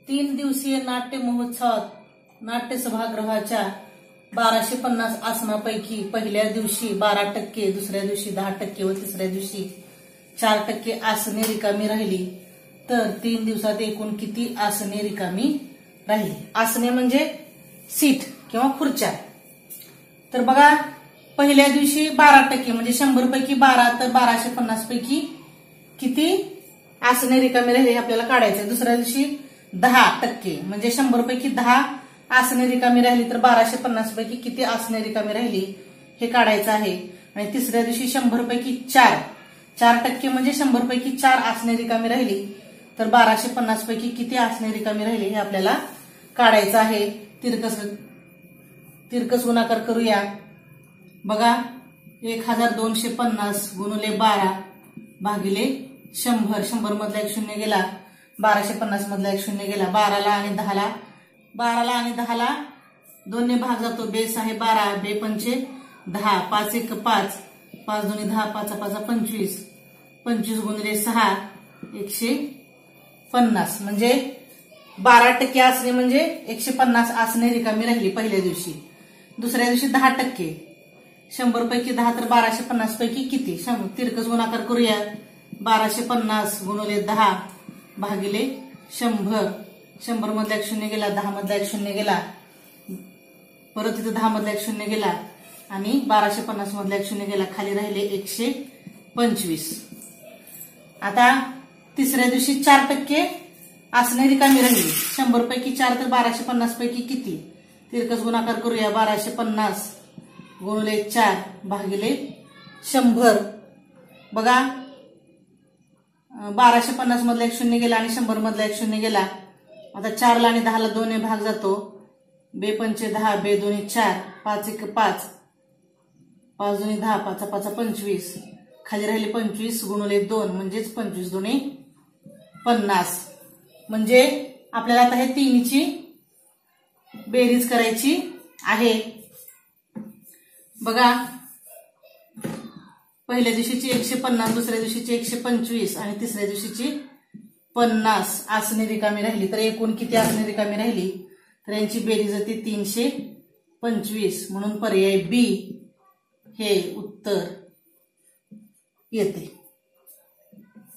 3 दिवसीय नाट्य महोत्सवात नाट्य सभागृहाच्या 1250 आसनापैकी पहिल्या दिवशी 12%, दुसऱ्या दिवशी 10% व तिसऱ्या दिवशी 4% आसने रिकामी राहिली, तर 3 दिवसात एकूण किती आसने रिकामी राहिली? आसने म्हणजे सीट किंवा खुर्च्या. तर बघा, पहिल्या दिवशी 12% म्हणजे 100 पैकी 12, तर 1250 पैकी किती आसने रिकामी राहिली हे आपल्याला काढायचं. दुसऱ्या दिवशी 10% म्हणजे 100 पैकी 10 आसने रिकामी राहिली, तर 1250 पैकी किती आसने रिकामी राहिली हे काढायचं आहे. आणि तिसऱ्या दिवशी 100 पैकी 4% म्हणजे 100 पैकी 4 आसने रिकामी राहिली, तर 1250 पैकी किती आसने रिकामी राहिली हे आपल्याला काढायचं आहे. तिरकस गुणाकार करूया. बघा, 1250 गुणिले 12 भागिले 100. 100 मधला एक शून्य गेला, 1250 मधला एक शून्य गेला. 12ला आणि 10ला 2 ने भाग जातो. बेस आहे 12, बे पंचे 10, 5 1 5, 5 2 10, 5 5 25, 25 गुणिले 6 150 म्हणजे 12% आसने म्हणजे 150 आसने रिकामी राहिली पहिल्या दिवशी. दुसऱ्या दिवशी 10%, 100 पैकी 10 तर 1250 पैकी किती? तिरकस गुणाकार करूया. 1250 गुणिले 10 भागिले 100. 100 मधला एक शून्य गेला, 10 मधला एक शून्य गेला, परत इथे 10 मधला एक शून्य गेला आणि 1250 मधला एक शून्य गेला. खाली राहिले 125. आता तिसऱ्या दिवशी 4% आसने रिकामी राहिली. 100 पैकी 4 तर 1250 पैकी किती? तिरकस गुणाकार करूया. 1250 गुणिले 4 भागिले 100. बघा, 1250 मधला एक शून्य गेला आणि 100 मधला एक शून्य गेला. आता 4ला आणि 10ला 2 ने भाग जातो. बे पंचे 10, बे 2 4, 5 1 5, 5 2 10, 5 5 25. खाली राहिले 25 गुणिले 2 म्हणजेच 25 2 50. म्हणजे आपल्याला आता हे तिन्हीची बेरीज करायची आहे. बघा, पहिल्या दिवशीची 150, दुसऱ्या दिवशीची 125 आणि तिसऱ्या दिवशीची 50 आसने रिकामी राहिली, तर एकूण किती आसने रिकामी राहिली? तर यांची बेरीज होती 325. म्हणून पर्याय बी हे उत्तर येते.